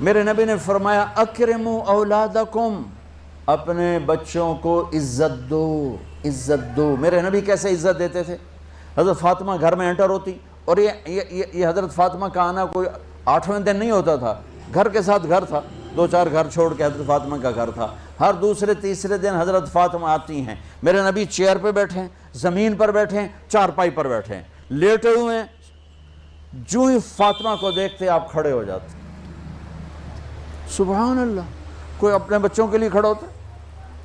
میرے نبی نے فرمایا اکرموا اولادکم، اپنے بچوں کو عزت دو، عزت دو۔ میرے نبی کیسے عزت دیتے تھے؟ حضرت فاطمہ گھر میں انٹر ہوتی، اور یہ حضرت فاطمہ کا آنا کوئی 8ویں دن نہیں ہوتا تھا، گھر کے ساتھ گھر تھا، 2-4 گھر چھوڑ کے حضرت فاطمہ کا گھر تھا۔ ہر دوسرے تیسرے دن حضرت فاطمہ آتی ہیں، میرے نبی چیئر پہ بیٹھے ہیں، زمین پر بیٹھے ہیں، چارپائی پر بیٹھے ہیں، لیٹے ہوئے ہیں، جو ہی فاطمہ کو دیکھتے آپ کھڑے ہو جاتے۔ سبحان اللہ، کوئی اپنے بچوں کے لیے کھڑا ہوتا ہے؟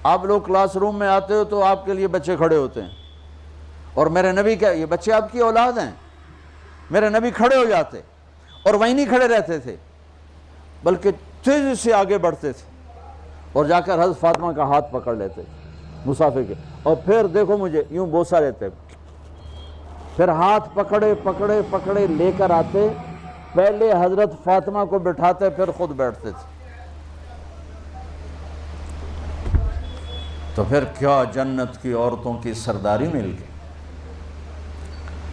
آپ لوگ کلاس روم میں آتے ہو تو آپ کے لیے بچے کھڑے ہوتے ہیں، اور میرے نبی کیا، یہ بچے آپ کی اولاد ہیں، میرے نبی کھڑے ہو جاتے، اور وہیں نہیں کھڑے رہتے تھے بلکہ تیزی سے آگے بڑھتے تھے، اور جا کر حضرت فاطمہ کا ہاتھ پکڑ لیتے مسافر کے، اور پھر دیکھو مجھے یوں بوسہ لیتے، پھر ہاتھ پکڑے پکڑے پکڑے لے کر آتے، پہلے حضرت فاطمہ کو بٹھاتے پھر خود بیٹھتے تھے۔ تو پھر کیا جنت کی عورتوں کی سرداری مل گئی۔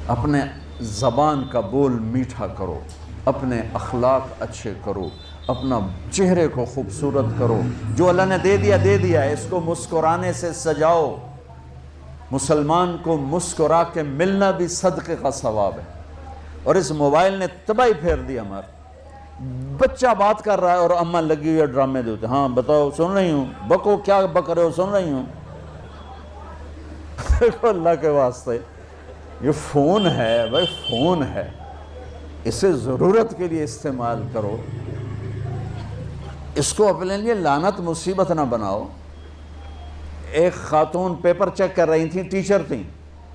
اپنے زبان کا بول میٹھا کرو، اپنے اخلاق اچھے کرو، اپنا چہرے کو خوبصورت کرو، جو اللہ نے دے دیا ہے، اس کو مسکرانے سے سجاؤ۔ مسلمان کو مسکرا کے ملنا بھی صدقے کا ثواب ہے، اور اس موبائل نے تباہی پھیر دی ہمارا۔ بچہ بات کر رہا ہے اور اماں لگی ہوئی ہے ڈرامے دیتے، ہاں بتاؤ سن رہی ہوں، بکو کیا بک رہے ہو، سن رہی ہوں۔ دیکھو اللہ کے واسطے، یہ فون ہے بھائی، فون ہے، اسے ضرورت کے لیے استعمال کرو، اس کو اپنے لیے لعنت مصیبت نہ بناؤ۔ ایک خاتون پیپر چیک کر رہی تھیں، ٹیچر تھیں،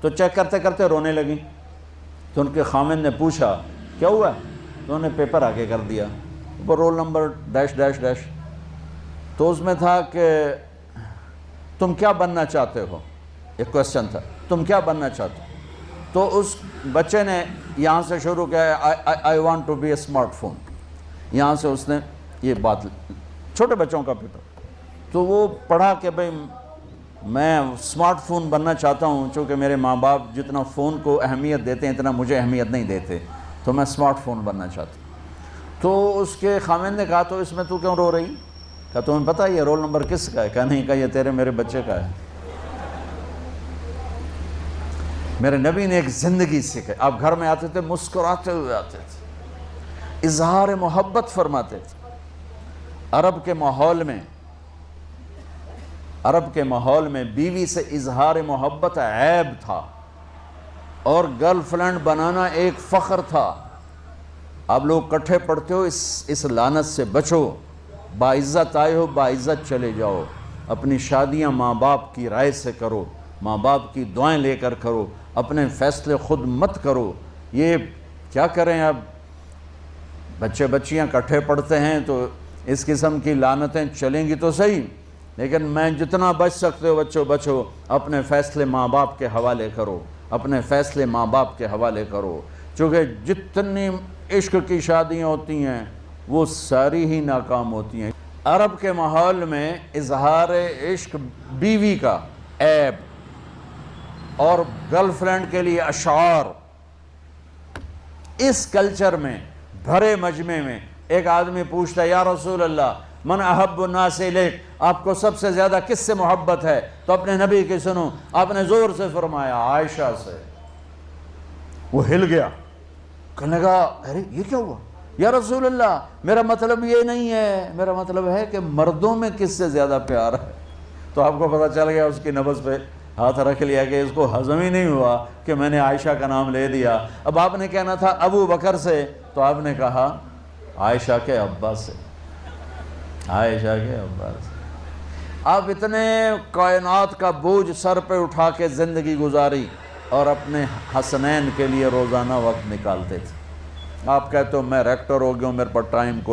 تو چیک کرتے کرتے رونے لگیں، تو ان کے خامن نے پوچھا کیا ہوا ہے؟ تو انہوں نے پیپر آگے کر دیا، وہ roll number dash dash dash, تو اس میں تھا کہ تم کیا بننا چاہتے ہو، ایک کویسچن تھا، تم کیا بننا چاہتے ہو؟ تو اس بچے نے یہاں سے شروع کیا، I want to be a smartphone, یہاں سے اس نے یہ بات، چھوٹے بچوں کا پیپر، تو وہ پڑھا کہ بھئی میں اسمارٹ فون بننا چاہتا ہوں، چونکہ میرے ماں باپ جتنا فون کو اہمیت دیتے ہیں اتنا مجھے اہمیت نہیں دیتے، تو میں اسمارٹ فون بننا چاہتا ہوں۔ تو اس کے خامن نے کہا تو اس میں تو کیوں رو رہی؟ کہا تمہیں پتہ ہے یہ رول نمبر کس کا ہے؟ کہا نہیں، کہا یہ تیرے میرے بچے کا ہے۔ میرے نبی نے ایک زندگی سکھائی، آپ گھر میں آتے تھے مسکراتے ہوئے آتے تھے، اظہار محبت فرماتے تھے۔ عرب کے ماحول میں بیوی سے اظہار محبت عیب تھا، اور گرل فرینڈ بنانا ایک فخر تھا۔ آپ لوگ کٹھے پڑھتے ہو، اس لعنت سے بچو، باعزت آئے ہو باعزت چلے جاؤ، اپنی شادیاں ماں باپ کی رائے سے کرو، ماں باپ کی دعائیں لے کر کرو، اپنے فیصلے خود مت کرو۔ یہ کیا کریں، اب بچے بچیاں کٹھے پڑھتے ہیں تو اس قسم کی لعنتیں چلیں گی تو صحیح، لیکن میں جتنا بچ سکتے ہو بچو بچو، اپنے فیصلے ماں باپ کے حوالے کرو، اپنے فیصلے ماں باپ کے حوالے کرو، چونکہ جتنی عشق کی شادیاں ہوتی ہیں وہ ساری ہی ناکام ہوتی ہیں۔ عرب کے ماحول میں اظہار عشق بیوی کا عیب، اور گرل فرینڈ کے لیے اشعار، اس کلچر میں بھرے مجمع میں ایک آدمی پوچھتا ہے یا رسول اللہ من احب الناس الیک، آپ کو سب سے زیادہ کس سے محبت ہے؟ تو اپنے نبی کی سنو، آپ نے زور سے فرمایا عائشہ سے۔ وہ ہل گیا، کہنے لگا ارے یہ کیا ہوا یا رسول اللہ، میرا مطلب یہ نہیں ہے، میرا مطلب ہے کہ مردوں میں کس سے زیادہ پیار ہے۔ تو آپ کو پتہ چل گیا، اس کی نبض پہ ہاتھ رکھ لیا کہ اس کو ہضم ہی نہیں ہوا کہ میں نے عائشہ کا نام لے دیا۔ اب آپ نے کہنا تھا ابو بکر سے، تو آپ نے کہا عائشہ کے ابا سے، عائشہ کے ابا سے۔ آپ اتنے کائنات کا بوجھ سر پہ اٹھا کے زندگی گزاری، اور اپنے حسنین کے لیے روزانہ وقت نکالتے تھے۔ آپ کہتے ہو میں ریکٹر ہو گیا ہوں، میرے پر ٹائم کوئی